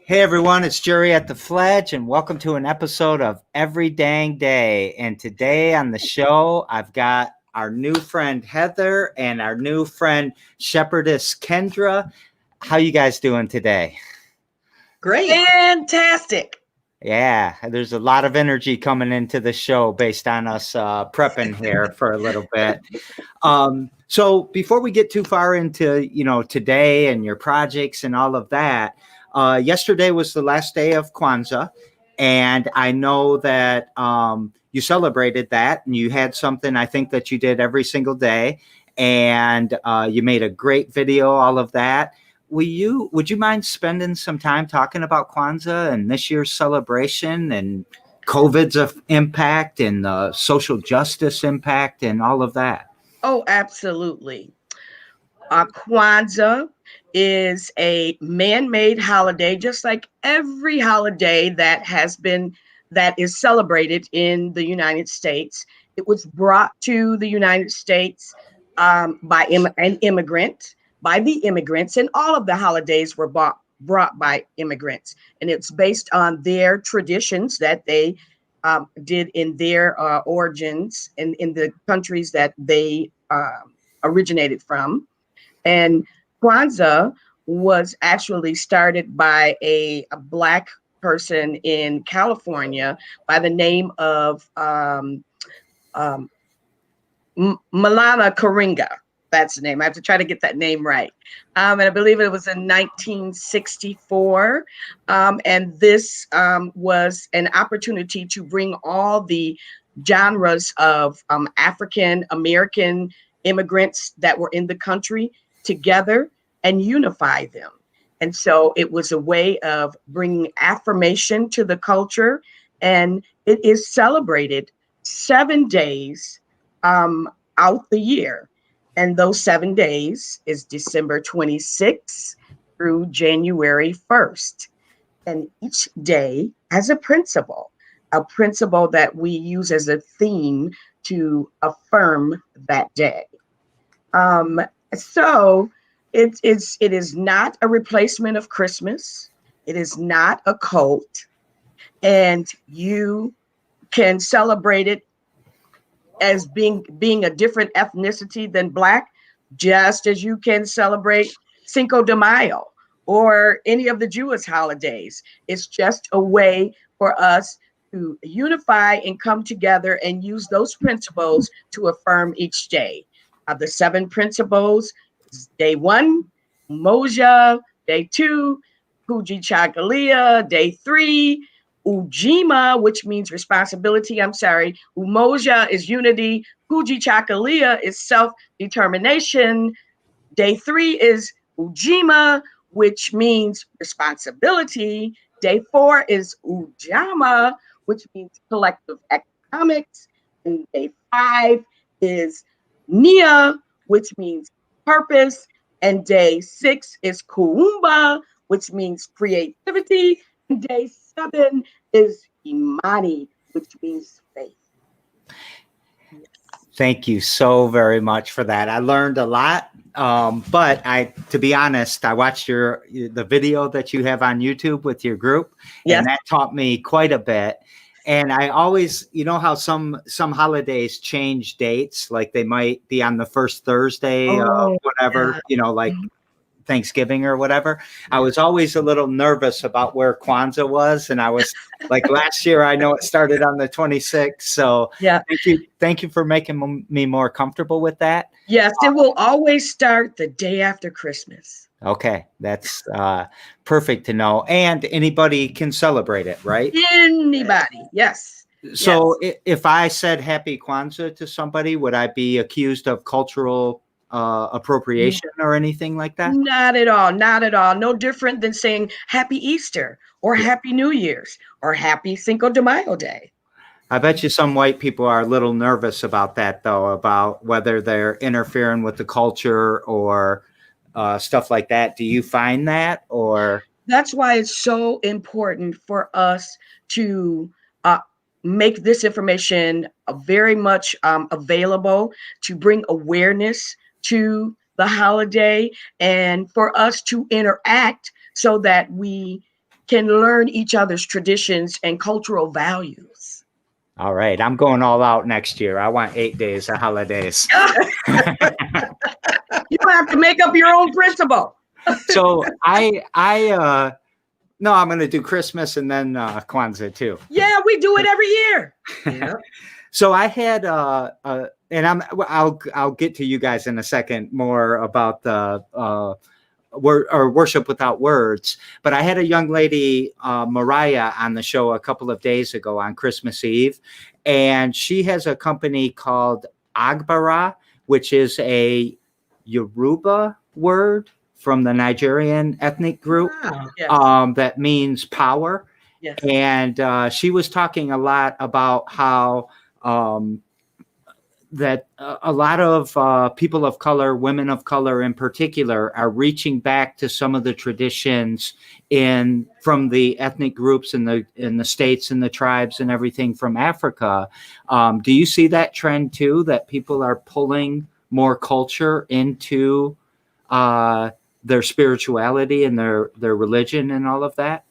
Hey everyone, it's Jerry at the Fledge, and welcome to an episode of Every Dang Day. And today on the show, I've got our new friend Heather and our new friend Shepherdess Kendra. How you guys doing today? Great. Fantastic. Yeah, there's a lot of energy coming into the show based on us prepping here for a little bit. So before we get too far into, today and your projects and all of that, yesterday was the last day of Kwanzaa, and I know that you celebrated that, and you had something I think that you did every single day, and you made a great video, all of that. Would you mind spending some time talking about Kwanzaa and this year's celebration and COVID's impact and the social justice impact and all of that? Oh, absolutely. Kwanzaa is a man-made holiday, just like every holiday that is celebrated in the United States. It was brought to the United States by an immigrant, by the immigrants, and all of the holidays were brought by immigrants. And it's based on their traditions that they did in their origins and in the countries that they originated from. And Kwanzaa was actually started by a Black person in California by the name of Malana Karinga. That's the name. I have to try to get that name right. And I believe it was in 1964. And this was an opportunity to bring all the genres of African American immigrants that were in the country together and unify them. And so it was a way of bringing affirmation to the culture. And it is celebrated 7 days out the year. And those 7 days is December 26th through January 1st. And each day has a principle that we use as a theme to affirm that day. So it is not a replacement of Christmas. It is not a cult. And you can celebrate it as being a different ethnicity than Black, just as you can celebrate Cinco de Mayo or any of the Jewish holidays. It's just a way for us to unify and come together and use those principles to affirm each day. The 7 principles is day 1, Umoja, day 2, Kujichagulia, day 3, Ujima, which means responsibility. Umoja is unity. Kujichagulia is self-determination. Day 3 is Ujima, which means responsibility. Day 4 is Ujama, which means collective economics. And day 5 is Nia, which means purpose. And day 6 is Kuumba, which means creativity. And day 7 is Imani, which means faith. Thank you so very much for that. I learned a lot. But to be honest, I watched the video that you have on YouTube with your group, Yes. and that taught me quite a bit. And I always, how some holidays change dates, like they might be on the first Thursday of whatever, like Thanksgiving or whatever. I was always a little nervous about where Kwanzaa was, and I was like, last year I know it started on the 26th. So yeah, thank you for making me more comfortable with that. Yes, it will always start the day after Christmas. Okay, that's perfect to know. And anybody can celebrate it, right? Anybody, yes. So if I said Happy Kwanzaa to somebody, would I be accused of cultural appropriation or anything like that? Not at all. Not at all. No different than saying Happy Easter or Happy New Year's or Happy Cinco de Mayo Day. I bet you some white people are a little nervous about that, though, about whether they're interfering with the culture or stuff like that. Do you find that, or? That's why it's so important for us to make this information very much available, to bring awareness to the holiday and for us to interact so that we can learn each other's traditions and cultural values. All right, I'm going all out next year. I want 8 days of holidays. You have to make up your own principle. So no, I'm going to do Christmas and then Kwanzaa too. Yeah, we do it every year. Yeah. So I had and I'll get to you guys in a second more about the worship without words. But I had a young lady, Mariah, on the show a couple of days ago on Christmas Eve, and she has a company called Agbara, which is a Yoruba word from the Nigerian ethnic group. Wow. Yes. That means power. Yes. And she was talking a lot about how that a lot of people of color, women of color in particular, are reaching back to some of the traditions from the ethnic groups in the states and the tribes and everything from Africa. Do you see that trend too, that people are pulling more culture into their spirituality and their religion and all of that?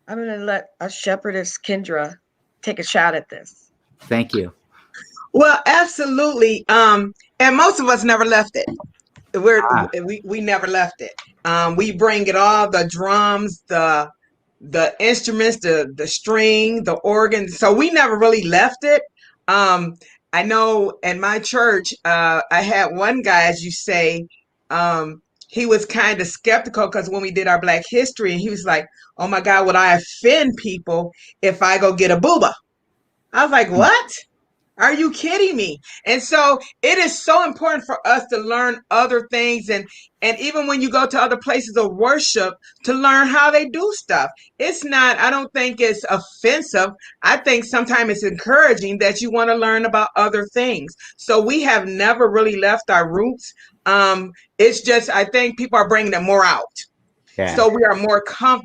I'm going to let a shepherdess, Kendra, take a shot at this. Thank you. Well, absolutely. And most of us never left it. We never left it. We bring it all, the drums, the instruments, the string, the organ. So we never really left it. I know in my church, I had one guy, as you say, he was kind of skeptical because when we did our Black History, and he was like, "Oh my God, would I offend people if I go get a booba?" I was like, "What? Are you kidding me?" And so it is so important for us to learn other things, and even when you go to other places of worship, to learn how they do stuff. It's not, I don't think it's offensive. I think sometimes it's encouraging that you want to learn about other things. So we have never really left our roots. It's just, I think people are bringing them more out. Yeah. So we are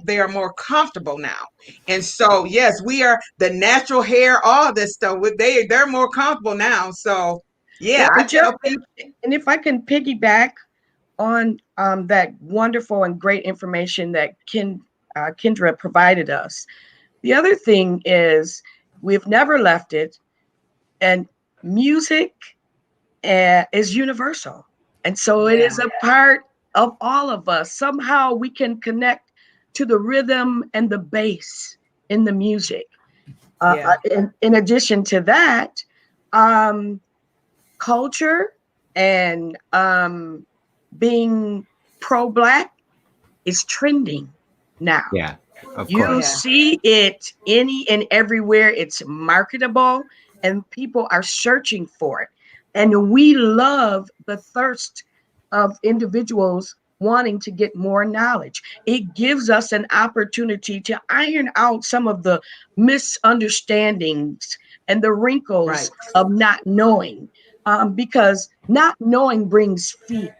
they are more comfortable now. And so, yes, we are the natural hair, all this stuff. They're more comfortable now. So, yeah, Well, I tell people. and if I can piggyback on that wonderful and great information that Kendra provided us. The other thing is we've never left it, and music is universal. And so it is a part of all of us. Somehow we can connect to the rhythm and the bass in the music. In addition to that, culture and being pro-Black is trending now. Yeah, of You course. see it any and everywhere. It's marketable and people are searching for it. And we love the thirst of individuals wanting to get more knowledge. It gives us an opportunity to iron out some of the misunderstandings and the wrinkles of not knowing, because not knowing brings fear,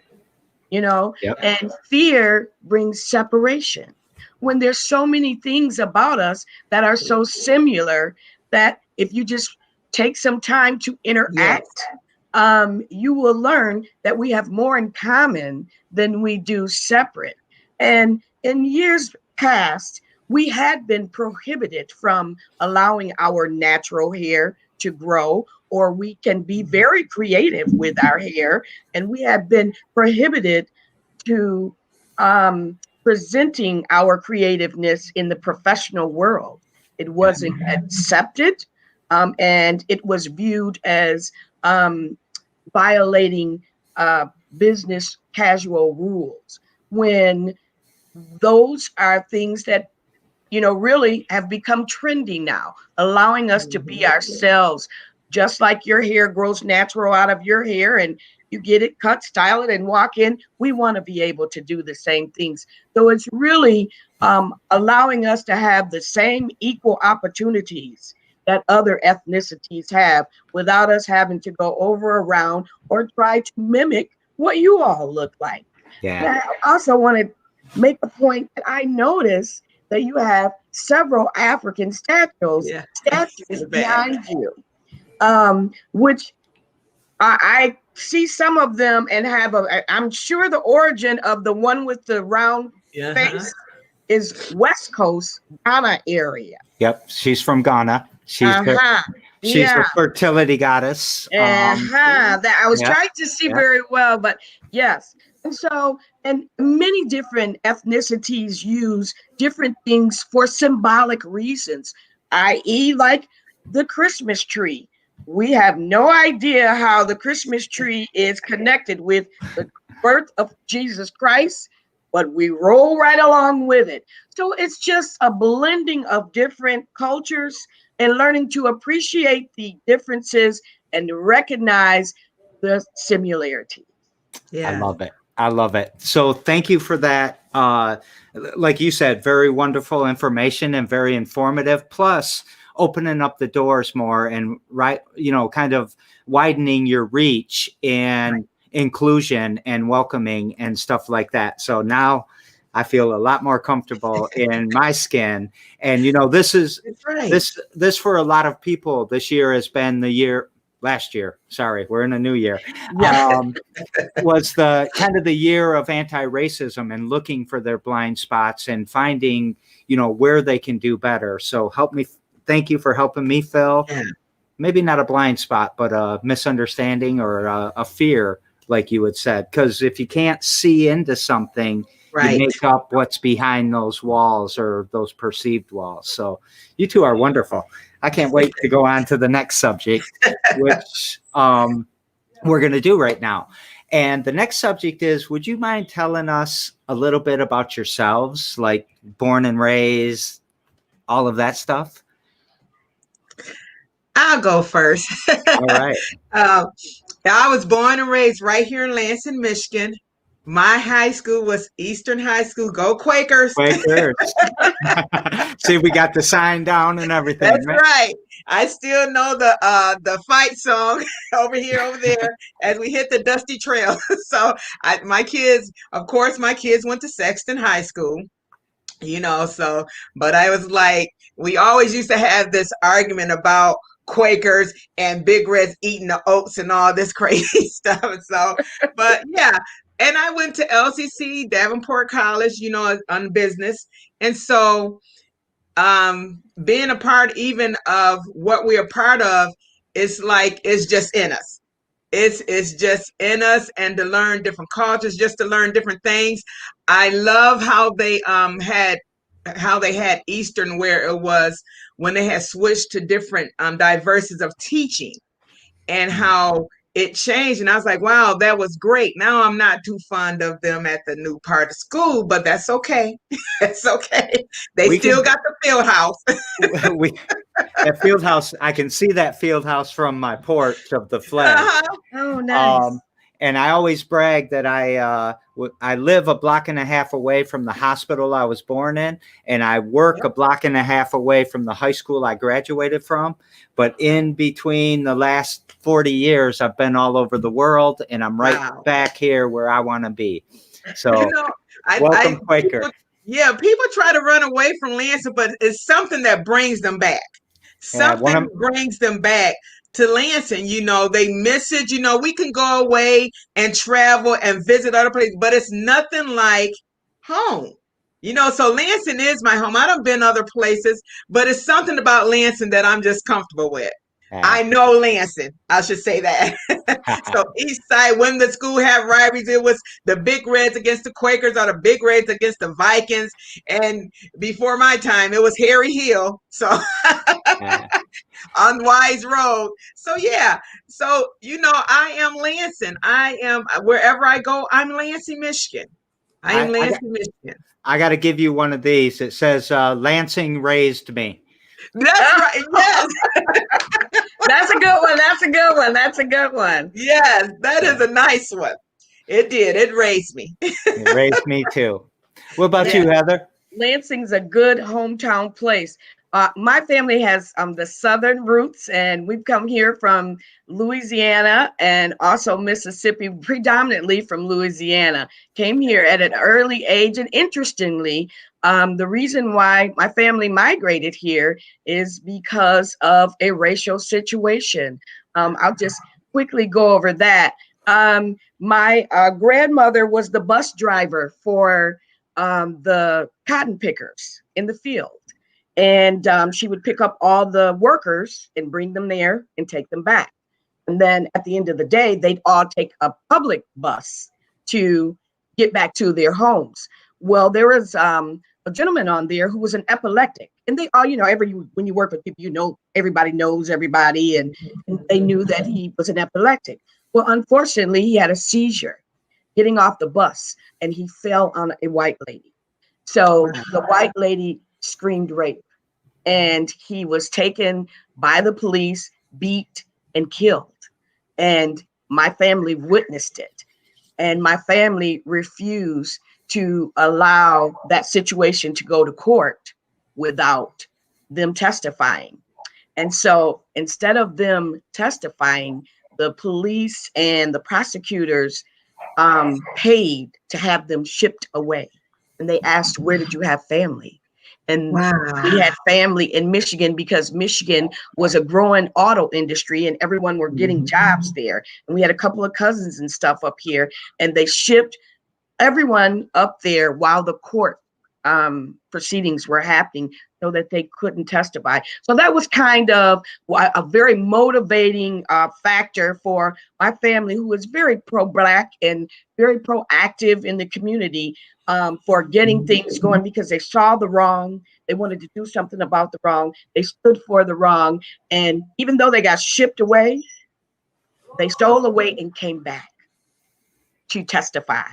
Yep. and fear brings separation. When there's so many things about us that are so similar that if you just take some time to interact, you will learn that we have more in common than we do separate. And in years past, we had been prohibited from allowing our natural hair to grow, or we can be very creative with our hair, and we have been prohibited to presenting our creativeness in the professional world. It wasn't accepted, and it was viewed as violating business casual rules, when those are things that really have become trendy now, allowing us to be ourselves. Just like your hair grows natural out of your hair and you get it cut, style it, and walk in, we want to be able to do the same things. So it's really allowing us to have the same equal opportunities that other ethnicities have, without us having to go over, around, or try to mimic what you all look like. Yeah. Now, I also want to make a point that I noticed that you have several African statues behind you, which I see some of them and have I'm sure the origin of the one with the round face is West Coast, Ghana area. Yep, she's from Ghana. Uh-huh. She's a Yeah. fertility goddess. That I was Yeah, trying to see yeah. very well, but yes. And so, and many different ethnicities use different things for symbolic reasons, i.e., like the Christmas tree. We have no idea how the Christmas tree is connected with the birth of Jesus Christ, but we roll right along with it. So it's just a blending of different cultures and learning to appreciate the differences and to recognize the similarity. I Yeah. love it. I love it. So thank you for that. Like you said, very wonderful information and very informative. Plus, opening up the doors more and kind of widening your reach and inclusion and welcoming and stuff like that. So now I feel a lot more comfortable in my skin. And this is That's right. this for a lot of people. This year has been the year. Last year, sorry, we're in a new year. Yeah. Was the kind of the year of anti-racism and looking for their blind spots and finding, where they can do better. So thank you for helping me fill maybe not a blind spot, but a misunderstanding or a fear, like you had said. Because if you can't see into something, Right. you make up what's behind those walls or those perceived walls. So you two are wonderful. I can't wait to go on to the next subject, which we're going to do right now. And the next subject is, would you mind telling us a little bit about yourselves, like born and raised, all of that stuff? I'll go first. All right. I was born and raised right here in Lansing, Michigan. My high school was Eastern High School. Go Quakers. Quakers. See, we got the sign down and everything. That's right. I still know the fight song over there as we hit the dusty trail. So my kids went to Sexton High School, so, but I was like, we always used to have this argument about Quakers and Big Reds eating the oats and all this crazy stuff. So, but yeah. And I went to LCC, Davenport College, on business. And so, being a part even of what we are part of is like, it's just in us. It's just in us, and to learn different cultures, just to learn different things. I love how they had Eastern, where it was when they had switched to different diversities of teaching, and how it changed. And I was like, wow, that was great. Now I'm not too fond of them at the new part of school, but that's okay. It's okay. They still got the field house. That field house, I can see that field house from my porch of the flag. Oh, nice. And I always brag that I live a block and a half away from the hospital I was born in, and I work a block and a half away from the high school I graduated from. But in between the last 40 years, I've been all over the world, and I'm right back here where I want to be. So welcome, Quaker. People try to run away from Lansing, but it's something that brings them back. Something brings them back to Lansing. They miss it. We can go away and travel and visit other places, but it's nothing like home. So Lansing is my home. I done been other places, but it's something about Lansing that I'm just comfortable with. I know Lansing. I should say that. So East Side, when the school had rivalries, it was the Big Reds against the Quakers or the Big Reds against the Vikings. And before my time, it was Harry Hill. So on Wise Road. So yeah. So I am Lansing. I am wherever I go. I'm Lansing, Michigan. I am Lansing, Michigan. I got to give you one of these. It says Lansing raised me. That's right. Yes. That's a good one. That's a good one. That's a good one. Yes, that is a nice one. It did. It raised me. It raised me too. What about you, Heather? Lansing's a good hometown place. My family has the southern roots, and we've come here from Louisiana and also Mississippi, predominantly from Louisiana. Came here at an early age, and interestingly, the reason why my family migrated here is because of a racial situation. I'll just quickly go over that. My grandmother was the bus driver for the cotton pickers in the field. And she would pick up all the workers and bring them there and take them back. And then at the end of the day, they'd all take a public bus to get back to their homes. Well, there was a gentleman on there who was an epileptic. And they all, when you work with people, everybody knows everybody. And they knew that he was an epileptic. Well, unfortunately, he had a seizure getting off the bus and he fell on a white lady. So the white lady screamed rape and he was taken by the police, beat and killed. And my family witnessed it. And my family refused to allow that situation to go to court without them testifying. And so instead of them testifying, the police and the prosecutors paid to have them shipped away. And they asked, where did you have family? And we had family in Michigan because Michigan was a growing auto industry and everyone were getting jobs there. And we had a couple of cousins and stuff up here, and they shipped everyone up there while the court proceedings were happening so that they couldn't testify. So that was kind of a very motivating factor for my family, who was very pro-Black and very proactive in the community for getting things going, because they saw the wrong. They wanted to do something about the wrong. They stood for the wrong. And even though they got shipped away, they stole away and came back to testify.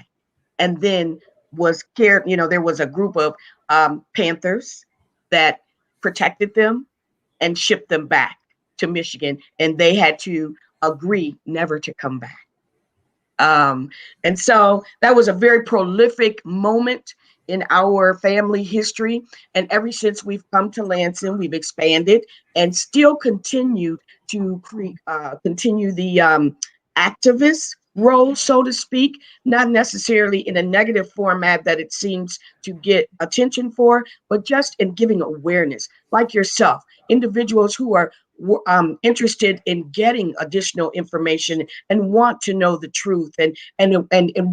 And then was cared, there was a group of Panthers that protected them and shipped them back to Michigan. And they had to agree never to come back. And so that was a very prolific moment in our family history. And ever since we've come to Lansing, we've expanded and still continue to continue the activist role, so to speak, not necessarily in a negative format that it seems to get attention for, but just in giving awareness, like yourself, individuals who are interested in getting additional information and want to know the truth and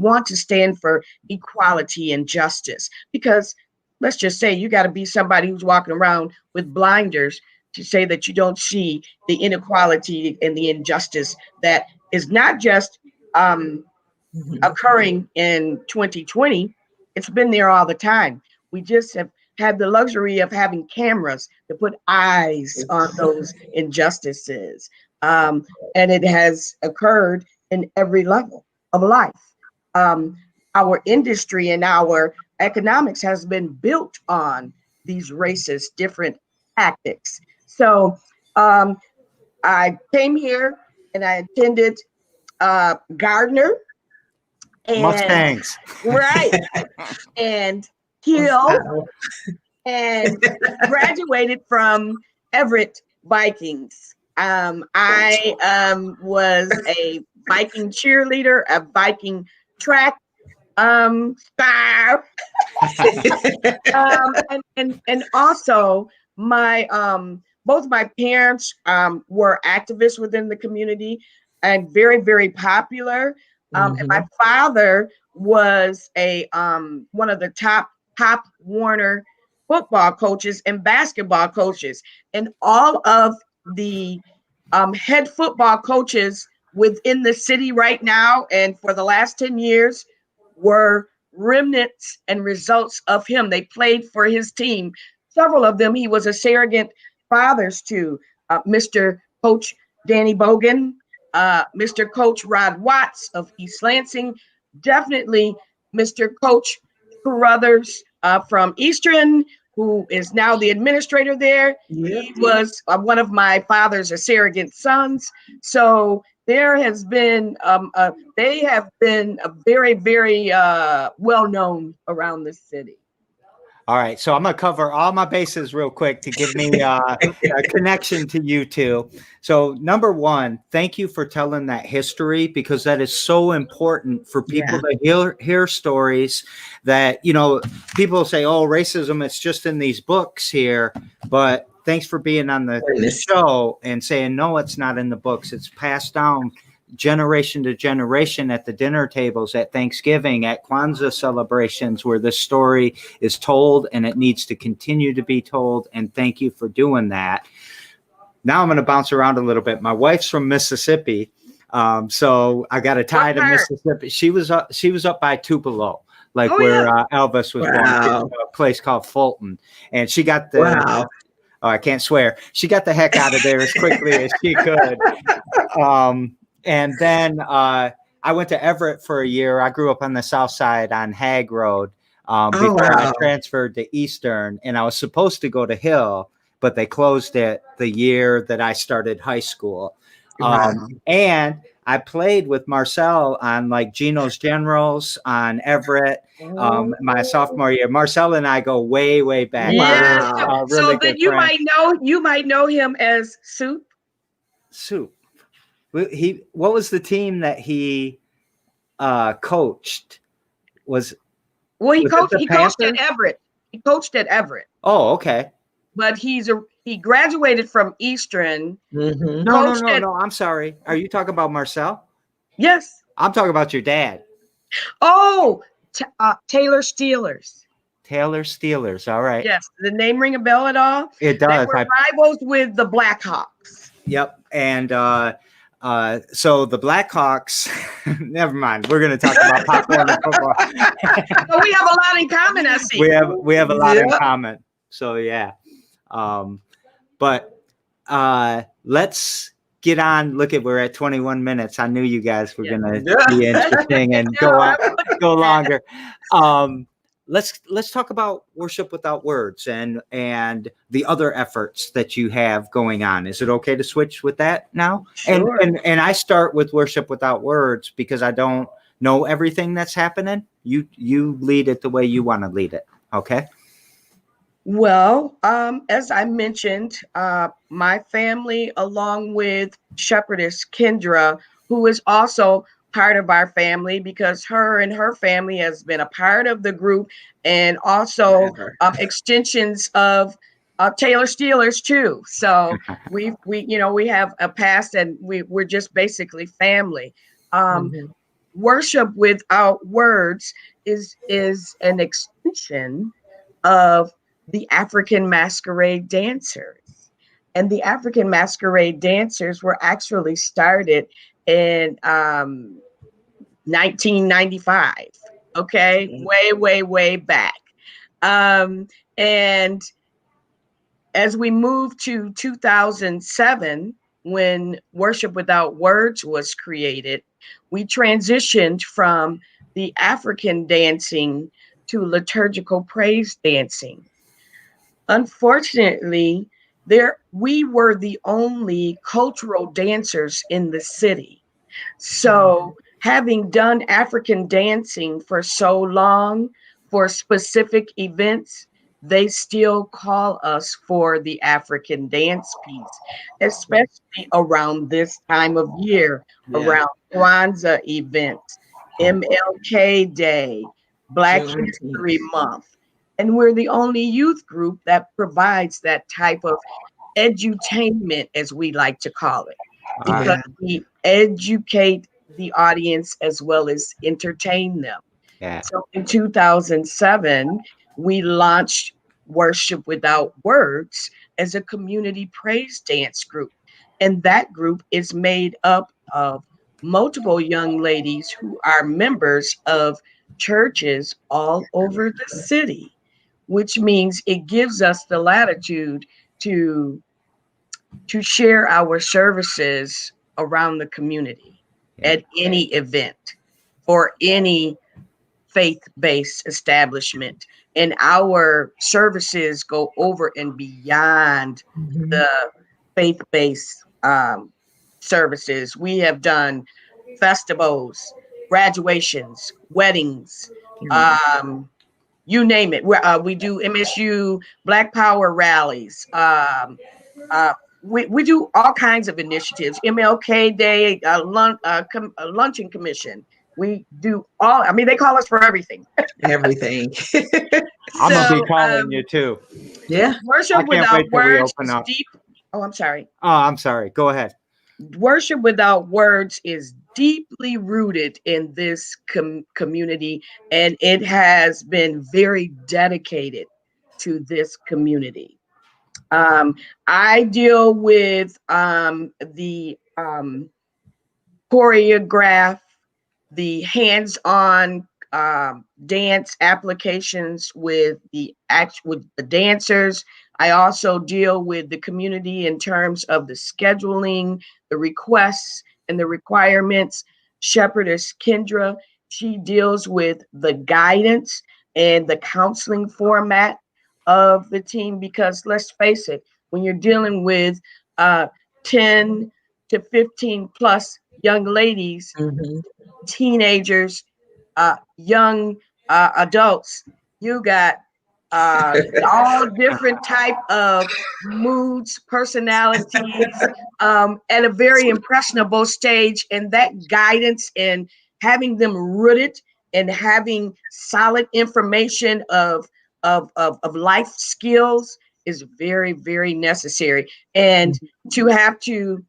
want to stand for equality and justice. Because let's just say you got to be somebody who's walking around with blinders to say that you don't see the inequality and the injustice that is not just occurring in 2020. It's been there all the time. We just have had the luxury of having cameras to put eyes on those injustices. And it has occurred in every level of life. Our industry and our economics has been built on these racist different tactics. So I came here and I attended Gardner and Mustangs, right, and Hill, and graduated from Everett Vikings. I was a Viking cheerleader, a Viking track star, and also my both my parents were activists within the community and very, very popular. And my father was a one of the top Warner football coaches and basketball coaches, and all of the head football coaches within the city right now and for the last 10 years were remnants and results of him. They played for his team. Several of them he was a surrogate fathers to, Mr. Coach Danny Bogan, Mr. Coach Rod Watts of East Lansing, definitely Mr. Coach Carruthers from Eastern, who is now the administrator there. He was one of my father's surrogate sons. So there has been, they have been a very, very well known around the city. All right, so I'm going to cover all my bases real quick to give me a connection to you two. So number one, thank you for telling that history, because that is so important for people to hear stories that, people say, oh, racism, it's just in these books here. But thanks for being on the show and saying, no, it's not in the books. It's passed down generation to generation at the dinner tables, at Thanksgiving, at Kwanzaa celebrations, where the story is told and it needs to continue to be told. And thank you for doing that. Now I'm going to bounce around a little bit. My wife's from Mississippi. So I got a tie to Mississippi. She was up by Tupelo, like where Elvis was born, a place called Fulton. And she got the, I can't swear. She got the heck out of there as quickly as she could. And then I went to Everett for a year. I grew up on the south side on Hague Road before I transferred to Eastern. And I was supposed to go to Hill, but they closed it the year that I started high school. And I played with Marcel on like Gino's Generals on Everett my sophomore year. Marcel and I go way, way back. Yeah. Really so that you might know him as Soup. Soup. What was the team that he coached? He coached at Everett. He coached at Everett. Oh, okay. But he graduated from Eastern. Mm-hmm. No. I'm sorry. Are you talking about Marcel? Yes. I'm talking about your dad. Oh, Taylor Steelers. Taylor Steelers. All right. Yes. The name ring a bell at all? It does. They were rivals with the Blackhawks. Yep. And so the Blackhawks, never mind. We're going to talk about popcorn and football. So we have a lot in common, I see. We have a lot in common. So yeah. But let's get on. Look at, we're at 21 minutes. I knew you guys were going to be interesting and go longer. Let's talk about Worship Without Words and the other efforts that you have going on. Is it okay to switch with that now? Sure. And I start with Worship Without Words because I don't know everything that's happening. You lead it the way you want to lead it. Okay. Well, as I mentioned, my family, along with Shepherdess Kendra, who is also part of our family because her and her family has been a part of the group and also extensions of Taylor Steelers too. So we have a past and we're just basically family. Worship Without Words is an extension of the African Masquerade Dancers. And the African Masquerade Dancers were actually started in 1995. Okay, way back. And as we moved to 2007, when Worship Without Words was created, we transitioned from the African dancing to liturgical praise dancing. Unfortunately, we were the only cultural dancers in the city. So having done African dancing for so long for specific events, they still call us for the African dance piece, especially around this time of year, around Kwanzaa events, MLK Day, Black History Month. And we're the only youth group that provides that type of edutainment, as we like to call it, because we educate the audience as well as entertain them. So in 2007, we launched Worship Without Words as a community praise dance group. And that group is made up of multiple young ladies who are members of churches all over the city, which means it gives us the latitude to share our services around the community at any event or any faith-based establishment. And our services go over and beyond the faith-based services. We have done festivals, graduations, weddings, you name it. We do MSU Black Power rallies. We do all kinds of initiatives. MLK Day, luncheon commission. We do all. I mean, they call us for everything. Everything. I'm gonna be calling you too. Yeah. Worship Without Words is deep. Oh, I'm sorry. Oh, I'm sorry. Go ahead. Worship Without Words is deeply rooted in this community, and it has been very dedicated to this community. I deal with the choreograph, the hands-on dance applications with the dancers. I also deal with the community in terms of the scheduling, the requests, and the requirements. Shepherdess Kendra, she deals with the guidance and the counseling format of the team, because let's face it, when you're dealing with 10 to 15 plus young ladies, Mhm. teenagers, young adults, you got all different type of moods, personalities, at a very impressionable stage, and that guidance and having them rooted and having solid information of life skills is very, very necessary. And to have to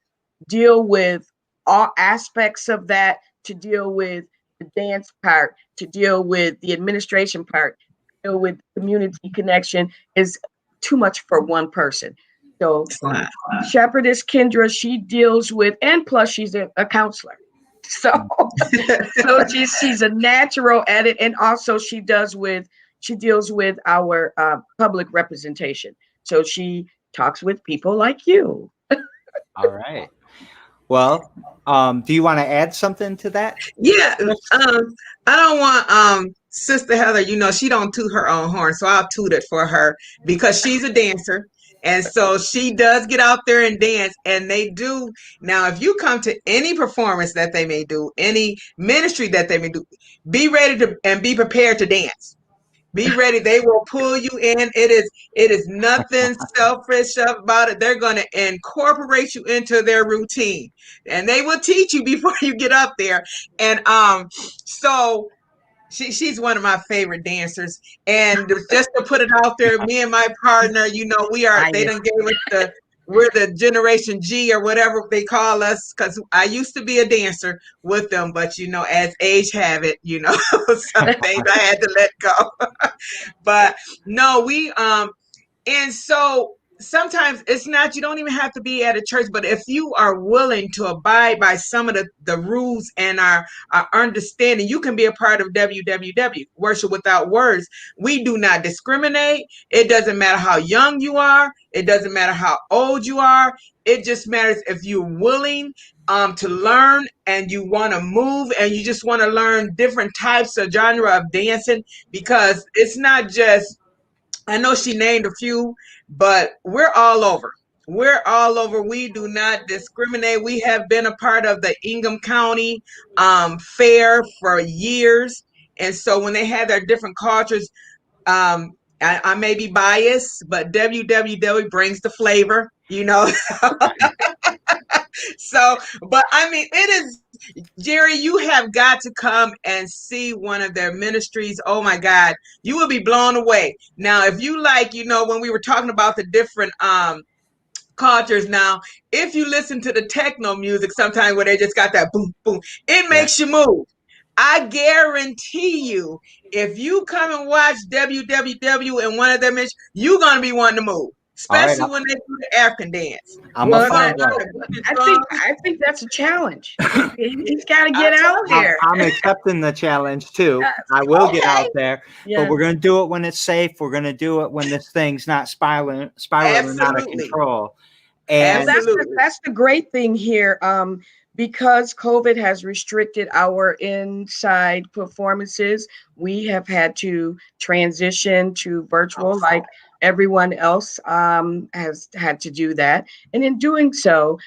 deal with all aspects of that, to deal with the dance part, to deal with the administration part, to deal with community connection is too much for one person. So Wow. Shepherdess Kendra, she deals with, and plus she's a counselor. So so she's a natural at it, and also she deals with our public representation. So she talks with people like you. All right. Well, do you want to add something to that? Yeah, I don't want Sister Heather, she don't toot her own horn, so I'll toot it for her because she's a dancer. And so she does get out there and dance, and they do. Now, if you come to any performance that they may do, any ministry that they may do, be ready to and be prepared to dance. Be ready. They will pull you in. It is nothing selfish about it. They're going to incorporate you into their routine, and they will teach you before you get up there. And so she's one of my favorite dancers. And just to put it out there, me and my partner, they done gave us we're the Generation G or whatever they call us, because I used to be a dancer with them, but as age have it, some things I had to let go. But no, and so sometimes it's not, you don't even have to be at a church, but if you are willing to abide by some of the rules and our understanding, you can be a part of WWW, Worship Without Words. We do not discriminate. It doesn't matter how young you are. It doesn't matter how old you are. It just matters if you're willing to learn, and you want to move, and you just want to learn different types of genre of dancing, because it's not just, I know she named a few, but we're all over. We're all over. We do not discriminate. We have been a part of the Ingham County Fair for years. And so when they have their different cultures, I may be biased, but WWW brings the flavor, So, but I mean, it is, Jerry, you have got to come and see one of their ministries. Oh my God, you will be blown away. Now, if you like, when we were talking about the different cultures, now, if you listen to the techno music sometimes where they just got that boom, boom, it Yeah. makes you move. I guarantee you, if you come and watch WWW and one of them, you're going to be wanting to move, All right. especially when they do the African dance. I'm a Well, You're going to follow. want I think that's a challenge. He's got to get I'll out tell you. there. I'm accepting the challenge too. Yes. I will get Okay. out there, but Yes. we're going to do it when it's safe. We're going to do it when this thing's not spiraling out of Absolutely. control. Well, And Absolutely. that's the great thing here. Because COVID has restricted our inside performances, we have had to transition to virtual, like everyone else has had to do that. And in doing so,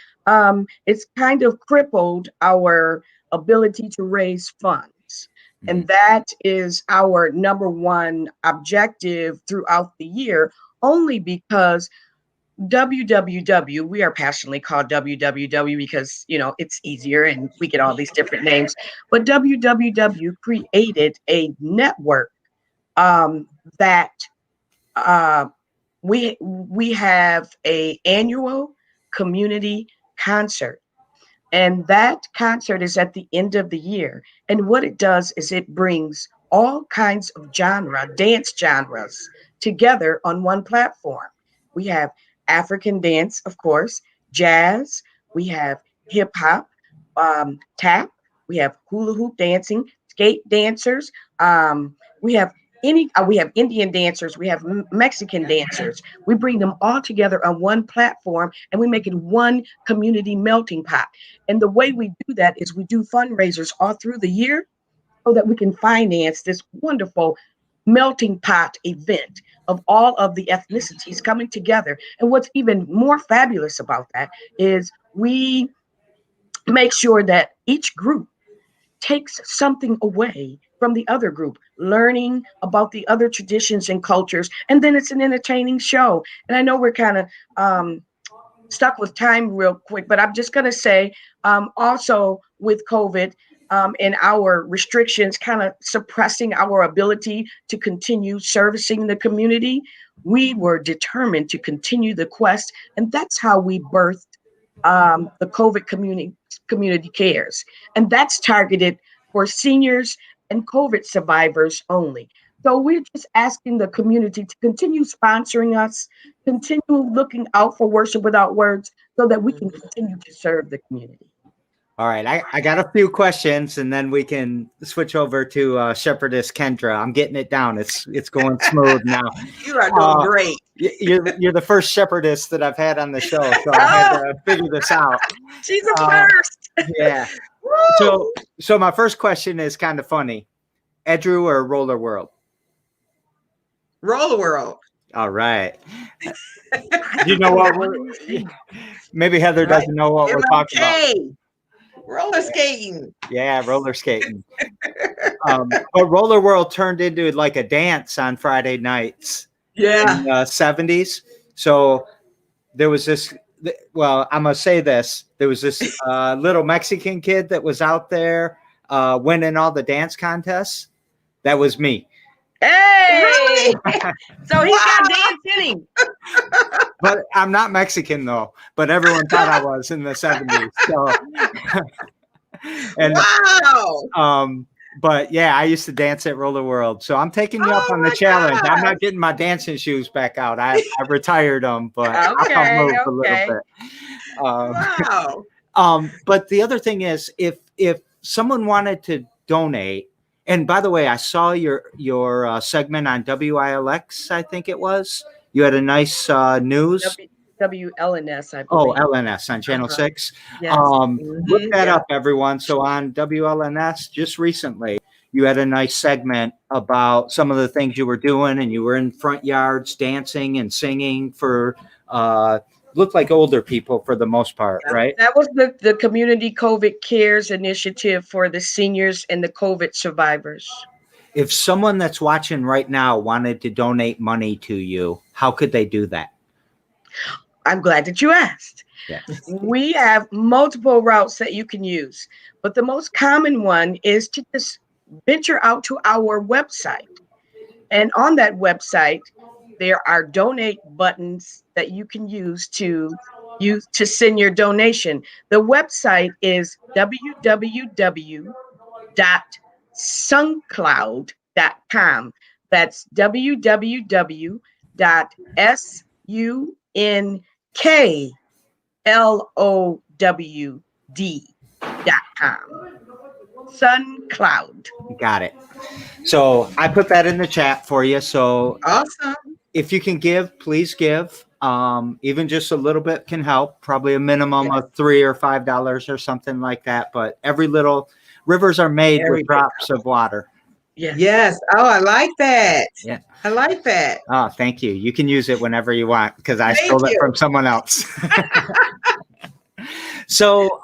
it's kind of crippled our ability to raise funds. And that is our number one objective throughout the year, only because WWW, we are passionately called WWW because, it's easier and we get all these different names. But WWW created a network that uh, we have a annual community concert And that concert is at the end of the year. And what it does is it brings all kinds of dance genres together on one platform. We have African dance, of course, jazz, we have hip hop, tap, we have hula hoop dancing, skate dancers, we have we have Indian dancers, we have Mexican dancers. We bring them all together on one platform and we make it one community melting pot. And the way we do that is we do fundraisers all through the year so that we can finance this wonderful melting pot event of all of the ethnicities coming together. And what's even more fabulous about that is we make sure that each group takes something away from the other group, learning about the other traditions and cultures. And then it's an entertaining show. And I know we're kind of stuck with time real quick, but I'm just going to say also with COVID and our restrictions kind of suppressing our ability to continue servicing the community, we were determined to continue the quest. And that's how we birthed the COVID community cares. And that's targeted for seniors and COVID survivors only. So we're just asking the community to continue sponsoring us, continue looking out for Worship Without Words so that we can continue to serve the community. All right, I got a few questions, and then we can switch over to Shepherdess Kendra. I'm getting it down. It's going smooth now. You are doing great. You're the first shepherdess that I've had on the show, so I had to figure this out. She's a first. Yeah. So my first question is kind of funny. Edru or Roller World? Roller World. All right. You know what? Maybe Heather doesn't know what we're talking about. Roller skating. Yeah, roller skating. But Roller World turned into like a dance on Friday nights. Yeah. In the 70s. So there was this, well, I'm going to say this. There was this little Mexican kid that was out there winning all the dance contests. That was me. Hey! Really? So he's got dance in him. But I'm not Mexican, though. But everyone thought I was in the 70s. So, and, wow. But yeah, I used to dance at Roller World. So I'm taking you up on the challenge. God. I'm not getting my dancing shoes back out. I retired them, but I'll move a little bit. Wow. But the other thing is, if someone wanted to donate, and by the way, I saw your segment on WILX, I think it was. You had a nice news. WLNS, I believe. Oh, LNS on Channel 6. Yes. Look that up, everyone. So on WLNS, just recently, you had a nice segment about some of the things you were doing, and you were in front yards dancing and singing for looked like older people for the most part, right? That was the Community COVID Cares initiative for the seniors and the COVID survivors. If someone that's watching right now wanted to donate money to you, how could they do that? I'm glad that you asked. Yes. We have multiple routes that you can use, but the most common one is to just venture out to our website. And on that website, there are donate buttons that you can use to send your donation. The website is www.suncloud.com. That's www.suncloud.com. SunCloud. Got it. So I put that in the chat for you. So awesome. If you can give, please give. Even just a little bit can help. Probably a minimum of $3 or $5 or something like that. But every little rivers are made with drops of water. Yes. Yes. Oh, I like that. Yeah. I like that. Oh, thank you. You can use it whenever you want because I stole it from someone else. So,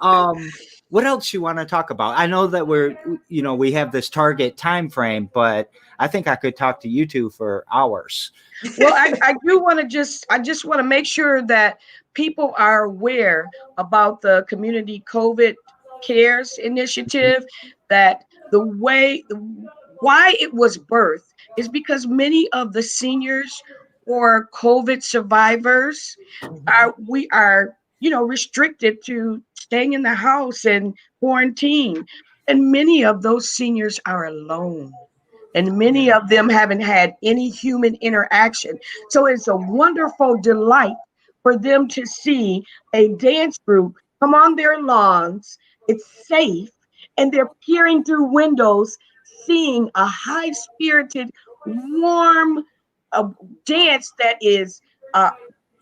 what else you want to talk about? I know that we have this target time frame, but I think I could talk to you two for hours. Well, I just want to make sure that people are aware about the Community COVID Cares initiative, that why it was birthed is because many of the seniors or COVID survivors are restricted to staying in the house and quarantine. And many of those seniors are alone. And many of them haven't had any human interaction. So it's a wonderful delight for them to see a dance group come on their lawns. It's safe, and they're peering through windows, seeing a high spirited, warm uh, dance that is uh,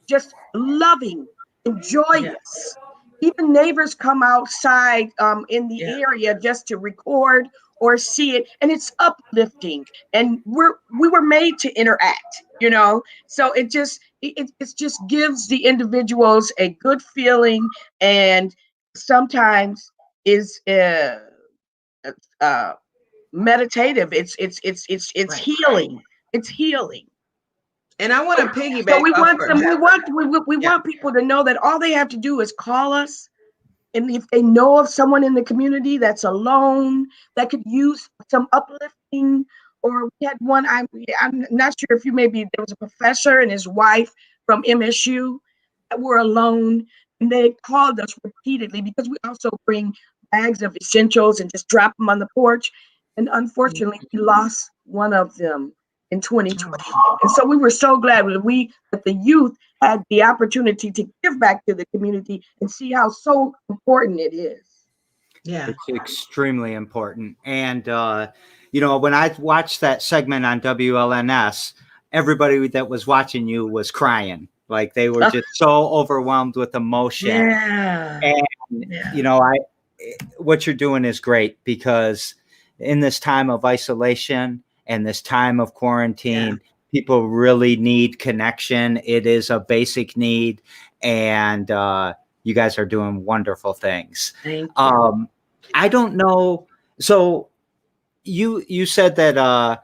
just loving and Yeah. joyous. Even neighbors come outside in the Yeah. area just to record or see it, and it's uplifting. And we were made to interact, you know. So it just gives the individuals a good feeling, and sometimes is uh, meditative. It's Right. healing. It's healing. And I want So, to so piggyback we off want of them. that. We Yeah. want people to know that all they have to do is call us, and if they know of someone in the community that's alone that could use some uplifting, or we had one. I'm not sure if you maybe there was a professor and his wife from MSU that were alone, and they called us repeatedly because we also bring bags of essentials and just drop them on the porch. And unfortunately, we lost one of them in 2020. And so we were so glad that the youth had the opportunity to give back to the community and see how so important it is. Yeah. It's extremely important. And, when I watched that segment on WLNS, everybody that was watching you was crying. Like they were just so overwhelmed with emotion. Yeah. And, Yeah. what you're doing is great because in this time of isolation and this time of Yeah. quarantine, people really need connection. It is a basic need. And, you guys are doing wonderful things. Thank you. I don't know. So you said that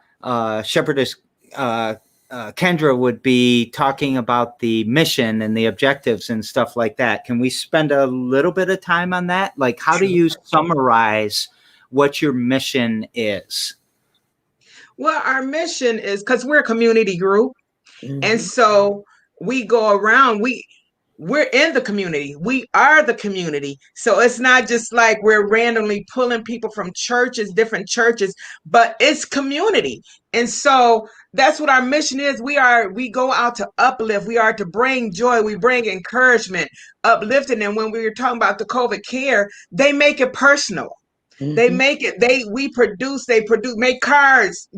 Shepherdess Kendra would be talking about the mission and the objectives and stuff like that. Can we spend a little bit of time on that? Like, how do you summarize what your mission is? Well, our mission is because we're a community group. And Mhm. so we go around, we're in the community. We are the community. So it's not just like we're randomly pulling people from churches, different churches, but it's community. And so that's what our mission is. We go out to uplift. We are to bring joy. We bring encouragement, uplifting. And when we were talking about the COVID care, they make it personal. They Mhm. make it, they produce, make cards,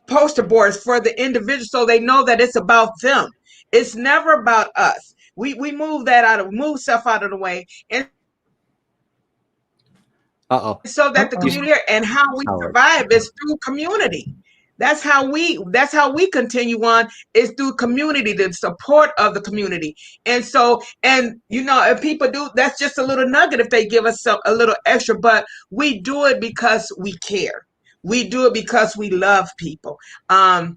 poster boards for the individual so they know that it's about them. It's never about us. We move stuff out of the way, and Uh-oh. so that the You, Uh-oh. community and how we Howard. survive is through community. That's how we continue on, is through community, the support of the community. And so, and if people do, that's just a little nugget if they give us a little extra, but we do it because we care. We do it because we love people. And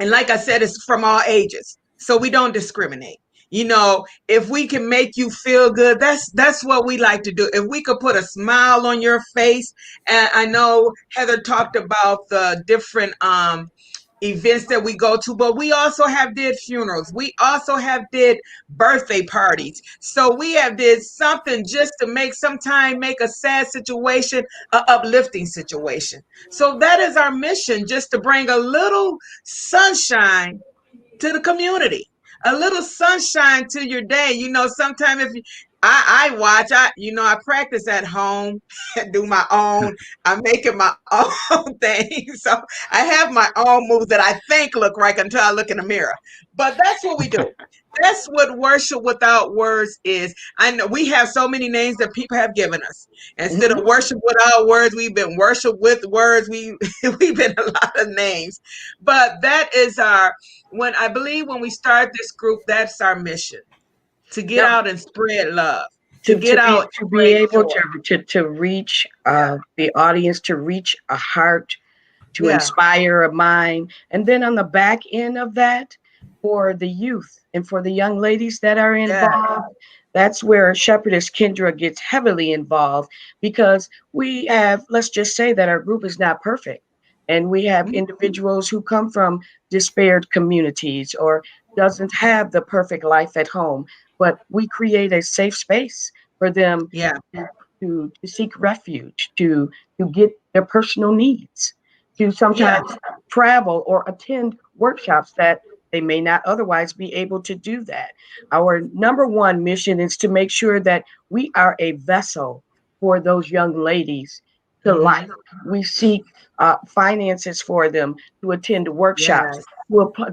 like I said, it's from all ages, so we don't discriminate. If we can make you feel good, that's what we like to do. If we could put a smile on your face. And I know Heather talked about the different events that we go to, but we also have did funerals. We also have did birthday parties. So we have did something just to make a sad situation a uplifting situation. So that is our mission, just to bring a little sunshine to the community, a little sunshine to your day. Sometimes if you, I watch, I practice at home and do my own. I'm making my own thing. So I have my own moves that I think look right until I look in the mirror. But that's what we do. That's what worship without words is. I know we have so many names that people have given us. Instead Mhm. of worship without words, we've been worship with words. We've been a lot of names. But that is when we start this group, that's our mission, to get Yep. out and spread love, to get out and To be bring able joy. to reach Yeah, the audience, to reach a heart, to yeah, inspire a mind. And then on the back end of that, for the youth and for the young ladies that are yeah. involved, that's where Shepherdess Kendra gets heavily involved, because we have, let's just say that our group is not perfect. And we have Mhm. individuals who come from despaired communities or doesn't have the perfect life at home. But we create a safe space for them Yeah. to seek refuge, to get their personal needs, to sometimes travel or attend workshops that they may not otherwise be able to do that. Our number one mission is to make sure that we are a vessel for those young ladies to life. We seek finances for them to attend workshops, Yes.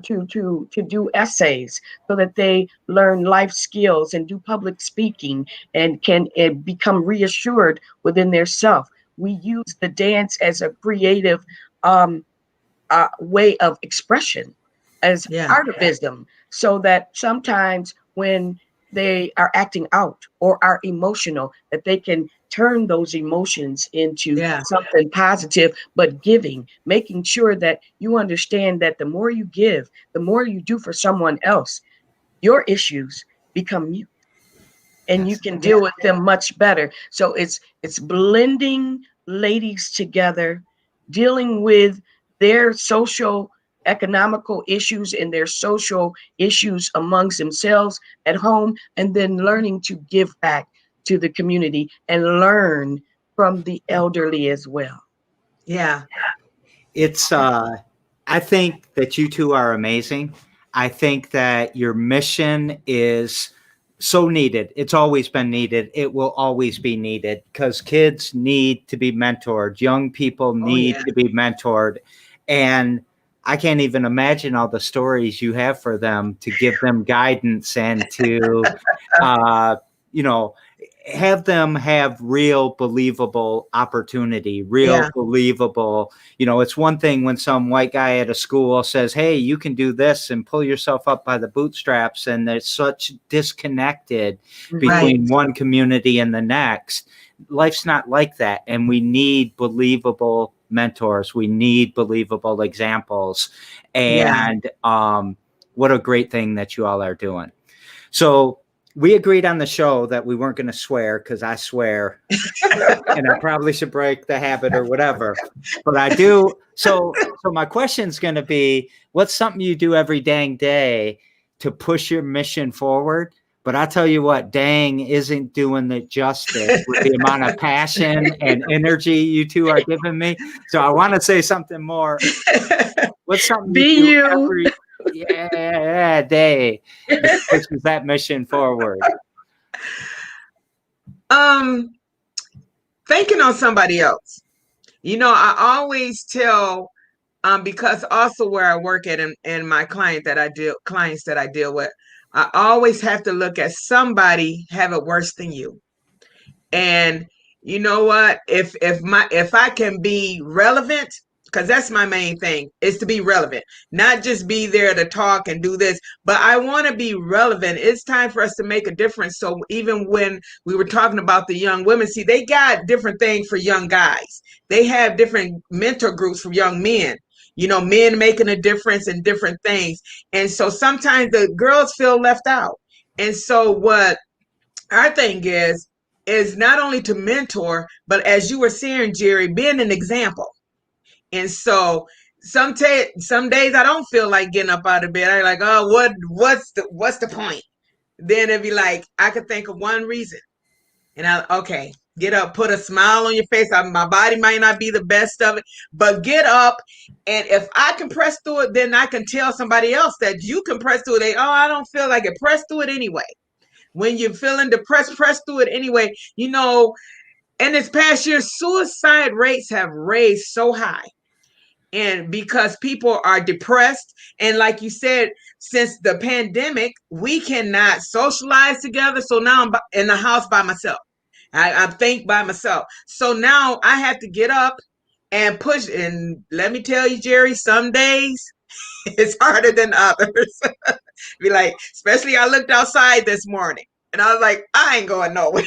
to do essays so that they learn life skills and do public speaking and can become reassured within their self. We use the dance as a creative way of expression, as artivism, so that sometimes when they are acting out or are emotional, that they can turn those emotions into something positive, but giving, making sure that you understand that the more you give, the more you do for someone else, your issues become mute and you can deal with them much better. So it's blending ladies together, dealing with their social economical issues and their social issues amongst themselves at home, and then learning to give back to the community and learn from the elderly as well. Yeah. It's I think that you two are amazing. I think that your mission is so needed. It's always been needed. It will always be needed because kids need to be mentored. Young people need to be mentored. And I can't even imagine all the stories you have for them to give them guidance and to, you know, have them have real believable opportunity, real believable, it's one thing when some white guy at a school says, hey, you can do this and pull yourself up by the bootstraps. And there's such disconnected between one community and the next. Life's not like that. And we need believable mentors. We need believable examples. And what a great thing that you all are doing. So we agreed on the show that we weren't going to swear because I swear and I probably should break the habit or whatever, but I do. So my question is going to be, what's something you do every dang day to push your mission forward? But I tell you what, dang isn't doing it justice with the amount of passion and energy you two are giving me. So I want to say something more. What's something you do every day that pushes that mission forward? Thinking on somebody else. I always tell, because also where I work at and my clients that I deal with, I always have to look at somebody have it worse than you. And you know what? If I can be relevant, because that's my main thing, is to be relevant, not just be there to talk and do this, but I want to be relevant. It's time for us to make a difference. So even when we were talking about the young women, see, they got different things for young guys. They have different mentor groups for young men. Men making a difference in different things. And so sometimes the girls feel left out. And so what our thing is not only to mentor, but as you were saying, Jerry, being an example. And so some days I don't feel like getting up out of bed. I'm like, oh, what's the point? Then it'd be like, I could think of one reason. And okay, get up, put a smile on your face. My body might not be the best of it, but get up. And if I can press through it, then I can tell somebody else that you can press through it. I don't feel like it. Press through it anyway. When you're feeling depressed, press through it anyway. In this past year, suicide rates have raised so high. And because people are depressed, and like you said, since the pandemic, we cannot socialize together. So now I'm in the house by myself. I think by myself. So now I have to get up and push. And let me tell you, Jerry, some days it's harder than others. Be like, especially I looked outside this morning and I was like, I ain't going nowhere.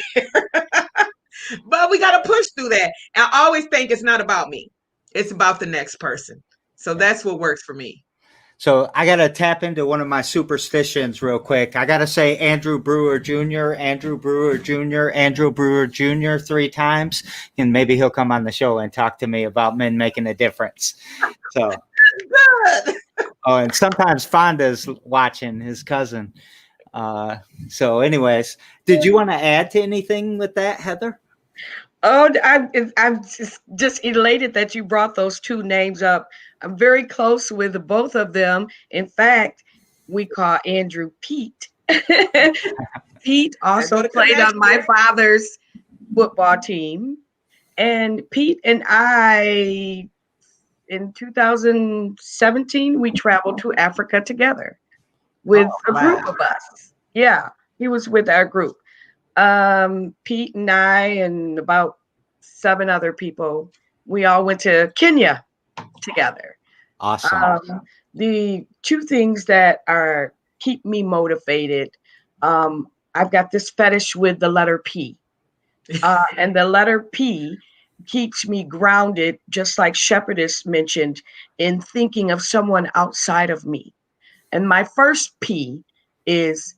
But we got to push through that. And I always think it's not about me. It's about the next person. So that's what works for me. So I got to tap into one of my superstitions real quick. I got to say Andrew Brewer Jr., Andrew Brewer Jr., Andrew Brewer Jr. 3 times, and maybe he'll come on the show and talk to me about men making a difference. So, good. Oh, and sometimes Fonda's watching, his cousin. So anyways, did you want to add to anything with that, Heather? Oh, I'm just elated that you brought those two names up. I'm very close with both of them. In fact, we call Andrew Pete. Pete also played on my father's football team. And Pete and I, in 2017, we traveled to Africa together with a group of us. Yeah, he was with our group. Pete and I and about 7 other people, we all went to Kenya together. Awesome. The two things that are keep me motivated, I've got this fetish with the letter P. And the letter P keeps me grounded, just like Shepherdess mentioned, in thinking of someone outside of me. And my first P is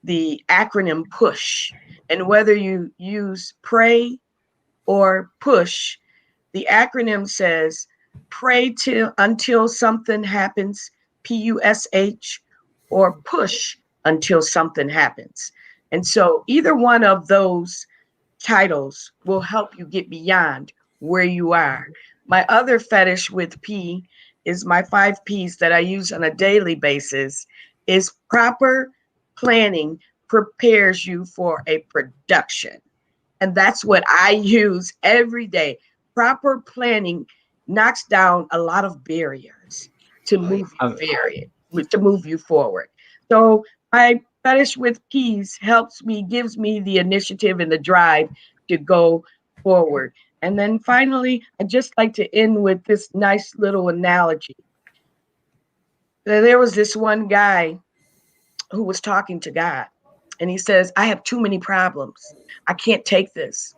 the acronym PUSH. And whether you use pray or push, the acronym says pray until something happens, PUSH, or push until something happens. And so either one of those titles will help you get beyond where you are. My other fetish with P is my 5 Ps that I use on a daily basis is proper planning prepares you for a production. And that's what I use every day. Proper planning knocks down a lot of barriers to move you forward. So my fetish with keys helps me, gives me the initiative and the drive to go forward. And then finally, I just like to end with this nice little analogy. There was this one guy who was talking to God, and he says, I have too many problems. I can't take this.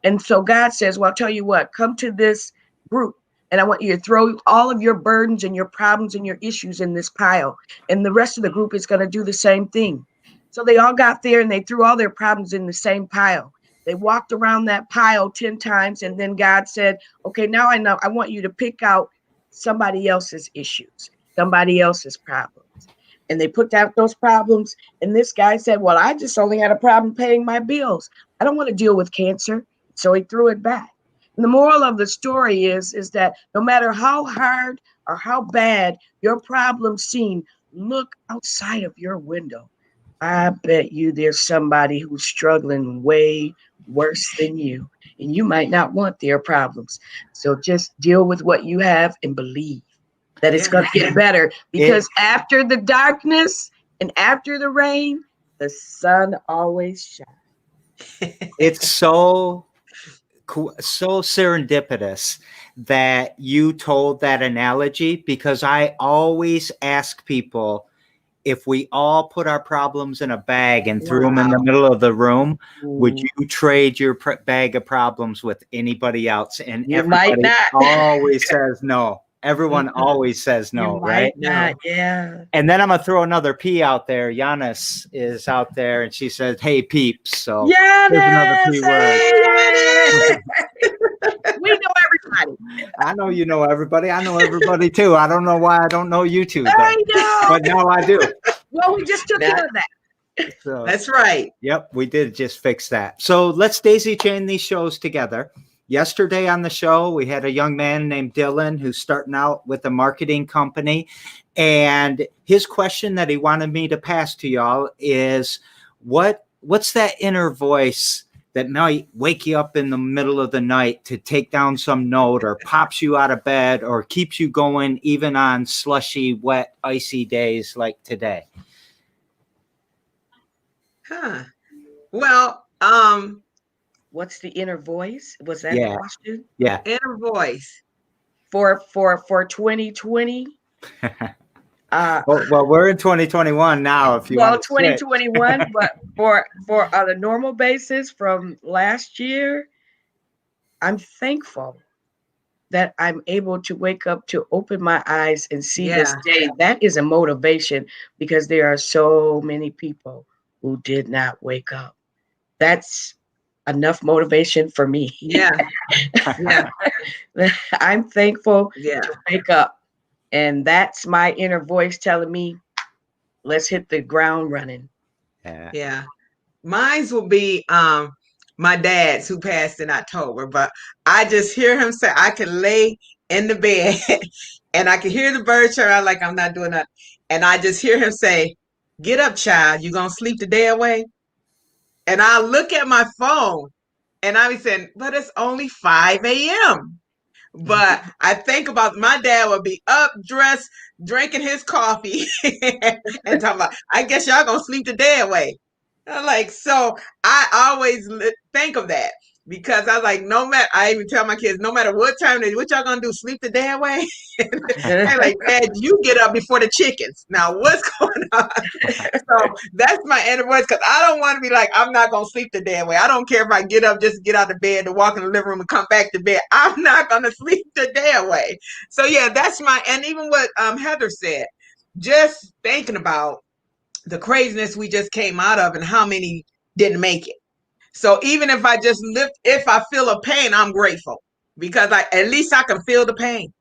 And so God says, well, I'll tell you what, come to this group and I want you to throw all of your burdens and your problems and your issues in this pile. And the rest of the group is going to do the same thing. So they all got there and they threw all their problems in the same pile. They walked around that pile 10 times. And then God said, okay, now I know, I want you to pick out somebody else's issues, somebody else's problems. And they put out those problems. And this guy said, well, I just only had a problem paying my bills. I don't want to deal with cancer. So he threw it back. And the moral of the story is that no matter how hard or how bad your problems seem, look outside of your window. I bet you there's somebody who's struggling way worse than you. And you might not want their problems. So just deal with what you have and believe that it's going to get better. Because after the darkness and after the rain, the sun always shines. It's so serendipitous that you told that analogy, because I always ask people, if we all put our problems in a bag and threw them in the middle of the room, would you trade your bag of problems with anybody else? And you everybody might not. always says no. Everyone always says no, you right? Not, yeah. And then I'm gonna throw another P out there. Giannis is out there, and she says, "Hey, peeps." So Giannis, there's another P word. We know everybody. I know you know everybody. I know everybody too. I don't know why I don't know you two, though. I know. But now I do. Well, we just took care of that. So, that's right. Yep, we did just fix that. So let's daisy chain these shows together. Yesterday on the show, we had a young man named Dylan who's starting out with a marketing company. And his question that he wanted me to pass to y'all is, what's that inner voice that might wake you up in the middle of the night to take down some note, or pops you out of bed, or keeps you going even on slushy, wet, icy days like today? Well, what's the inner voice? Was that the question? Yeah. Inner voice. For 2020. Well, we're in 2021 now. If you want 2021, but for on a normal basis from last year, I'm thankful that I'm able to wake up, to open my eyes and see this day. That is a motivation, because there are so many people who did not wake up. That's enough motivation for me. Yeah. I'm thankful to wake up. And that's my inner voice telling me, let's hit the ground running. Yeah. Mine's will be my dad's who passed in October, but I just hear him say I can lay in the bed and I can hear the bird chirp. I like I'm not doing that. And I just hear him say, "Get up, child. You gonna sleep the day away?" And I look at my phone and I be saying, but it's only 5 a.m. But I think about my dad would be up, dressed, drinking his coffee, and talking about, I guess y'all gonna sleep the day away. I'm like, so I always think of that because I was like, no matter, I even tell my kids, no matter what time it is, what y'all gonna do, sleep the day away? And like, Dad, you get up before the chickens. Now, what's going on? So that's my inner voice because I don't want to be like, I'm not gonna sleep the day away. I don't care if I get up, just get out of bed, to walk in the living room and come back to bed. I'm not gonna sleep the day away. So yeah, that's my, and even what Heather said, just thinking about the craziness we just came out of and how many didn't make it. So even if I just lift, if I feel a pain, I'm grateful because at least I can feel the pain.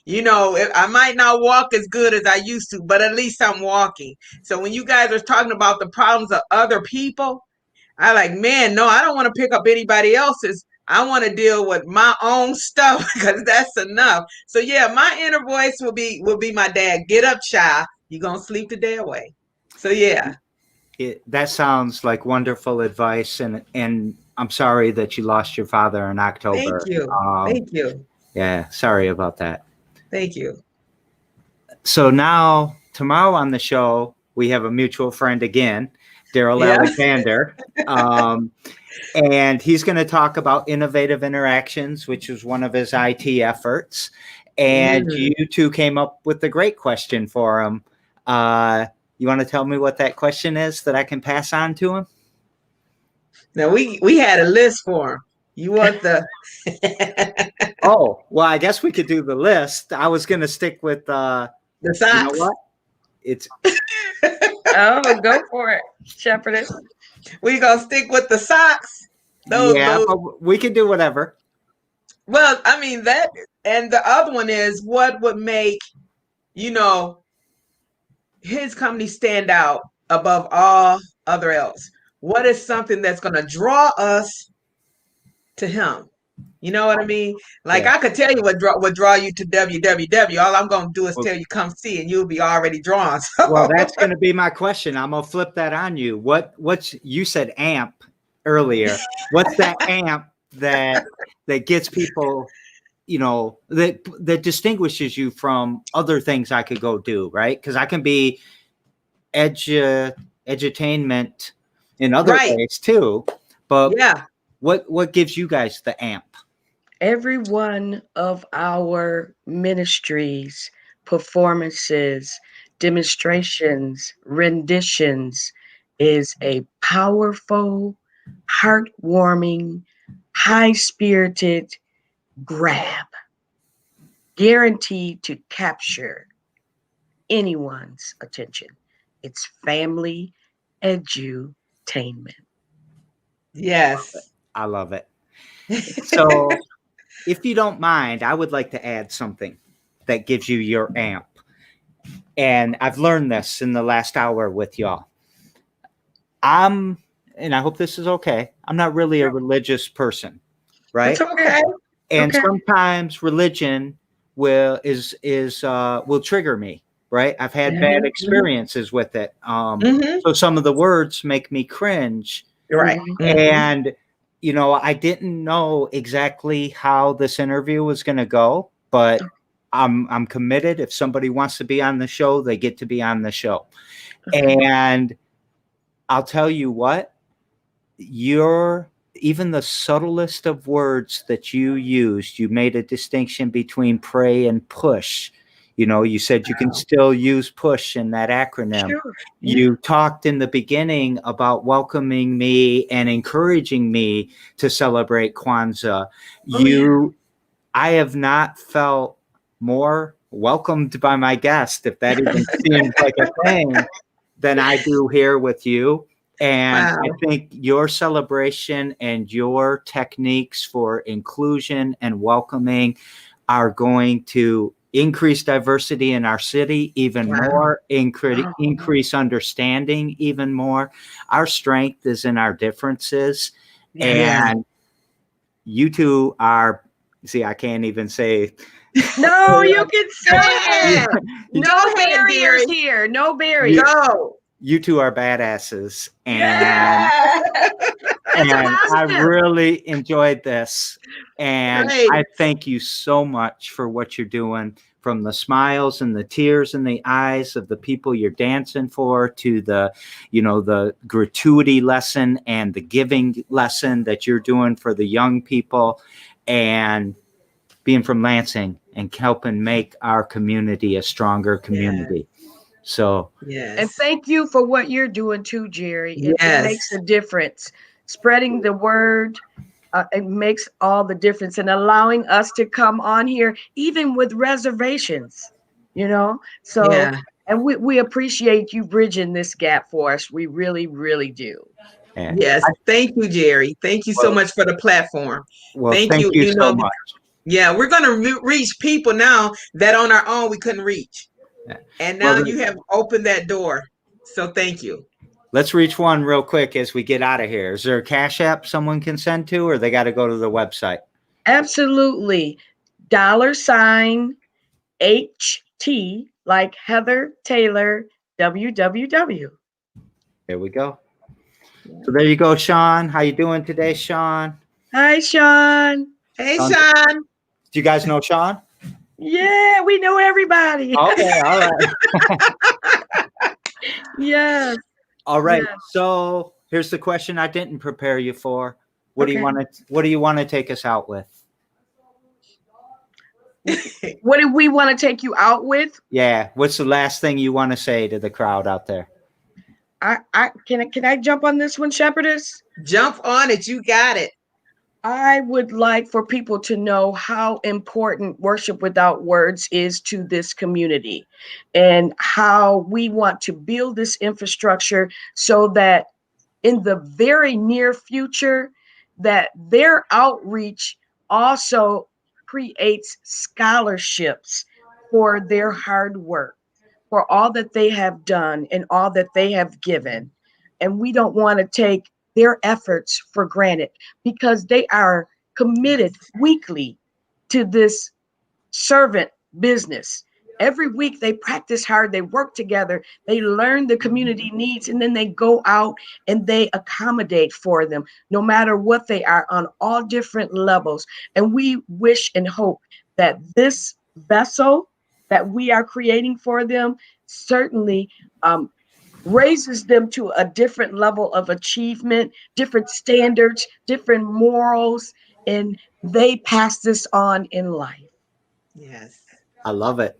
You know, I might not walk as good as I used to, but at least I'm walking. So when you guys are talking about the problems of other people, I like, man, no, I don't want to pick up anybody else's. I want to deal with my own stuff because that's enough. So yeah, my inner voice will be my dad. Get up, child. You're gonna sleep the day away. So yeah. That sounds like wonderful advice, and I'm sorry that you lost your father in October. Thank you. Thank you. Yeah, sorry about that. Thank you. So now, tomorrow on the show, we have a mutual friend again, Daryl Alexander. And he's going to talk about innovative interactions, which is one of his IT efforts. And you two came up with a great question for him. You want to tell me what that question is that I can pass on to him? Now we had a list for him. You want the Oh, well, I guess we could do the list. I was going to stick with the socks. You know what? It's Oh, go for it, Shepherdess. We gonna stick with the socks. Those. But we can do whatever. Well, I mean that, and the other one is what would make, you know, his company stand out above all other else. What is something that's gonna draw us to him? You know what I mean? Like I could tell you what draw you to www. All I'm gonna do is tell you come see, and you'll be already drawn. So. Well, that's going to be my question. I'm gonna flip that on you. What's you said amp earlier? What's that amp that gets people, you know, that distinguishes you from other things I could go do, right? Because I can be edutainment in other ways too. But yeah, what gives you guys the amp? Every one of our ministries, performances, demonstrations, renditions is a powerful, heartwarming, high-spirited grab, guaranteed to capture anyone's attention. It's family edutainment. Yes. I love it. So if you don't mind, I would like to add something that gives you your amp. And I've learned this in the last hour with y'all. And I hope this is okay, I'm not really a religious person, right? It's okay. And sometimes religion will trigger me, right? I've had bad experiences with it. So some of the words make me cringe. Right. And you know, I didn't know exactly how this interview was going to go, but I'm committed. If somebody wants to be on the show, they get to be on the show. And I'll tell you what, even the subtlest of words that you used, you made a distinction between pray and push. You know, you said you can still use push in that acronym. Sure. You talked in the beginning about welcoming me and encouraging me to celebrate Kwanzaa. I have not felt more welcomed by my guest, if that even seems like a thing, than I do here with you. And I think your celebration and your techniques for inclusion and welcoming are going to increase diversity in our city even more, increase understanding even more. Our strength is in our differences. Yeah. And you two are, see, I can't even say. No, you can say Yeah. it. Go No ahead, barriers Gary. here. No barriers. Go. You two are badasses. And Yeah. That's and I positive. really enjoyed this. And Great. I thank you so much for what you're doing, from the smiles and the tears in the eyes of the people you're dancing for, to the, the gratuity lesson and the giving lesson that you're doing for the young people, and being from Lansing and helping make our community a stronger community. So, Yes. And thank you for what you're doing too, Jerry. It Yes. makes a difference. Spreading the word, it makes all the difference, and allowing us to come on here, even with reservations, So, Yeah. and we appreciate you bridging this gap for us. We really, really do. and Yes. Thank you, Jerry. Thank you so much for the platform. thank you. you so much. Yeah, we're going to reach people now that on our own we couldn't reach. And now you have opened that door. So thank you. Let's reach one real quick as we get out of here. Is there a Cash App someone can send to, or they got to go to the website? Absolutely. $HT, like Heather Taylor, WWW. There we go. So there you go, Sean. How you doing today, Sean? Hi, Sean. Hey, Sean. Sean. Do you guys know Sean? Yeah, we know everybody. Okay, all right. Yes. All right. Yes. So here's the question I didn't prepare you for. What do you Okay. want to take us out with? What do we want to take you out with? Yeah. What's the last thing you want to say to the crowd out there? Can I jump on this one, Shepherdess? Jump on it. You got it. I would like for people to know how important Worship Without Words is to this community, and how we want to build this infrastructure so that in the very near future, that their outreach also creates scholarships for their hard work, for all that they have done and all that they have given. And we don't want to take their efforts for granted, because they are committed weekly to this servant business. Every week they practice hard, they work together, they learn the community needs, and then they go out and they accommodate for them, no matter what they are, on all different levels. And we wish and hope that this vessel that we are creating for them certainly raises them to a different level of achievement, different standards, different morals, and they pass this on in life. Yes. I love it.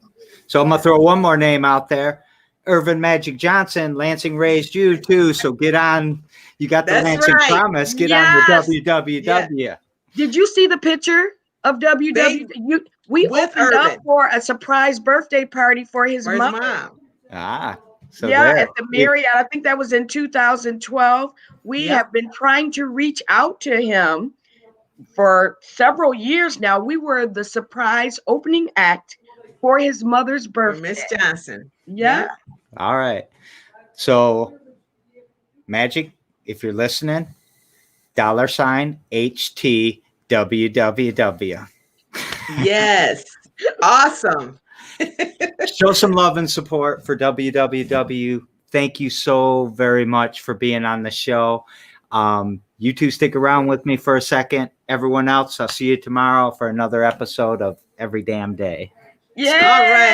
So I'm going to throw one more name out there. Irvin Magic Johnson. Lansing raised you too. So get on. You got the That's Lansing right. promise. Get Yes. on the WWW. Yeah. Did you see the picture of WW? We with opened up Irvin. for a surprise birthday party for his Where's mother. mom? So Yeah, there. at the Marriott. I think that was in 2012. We Yep. have been trying to reach out to him for several years now. We were the surprise opening act for his mother's For birthday. Miss Johnson. Yeah. All right. So Magic, if you're listening, $HTWWW. Yes. Awesome. Show some love and support for WWW. Thank you so very much for being on the show. You two stick around with me for a second. Everyone else, I'll see you tomorrow for another episode of Every Damn Day. Yeah. All right.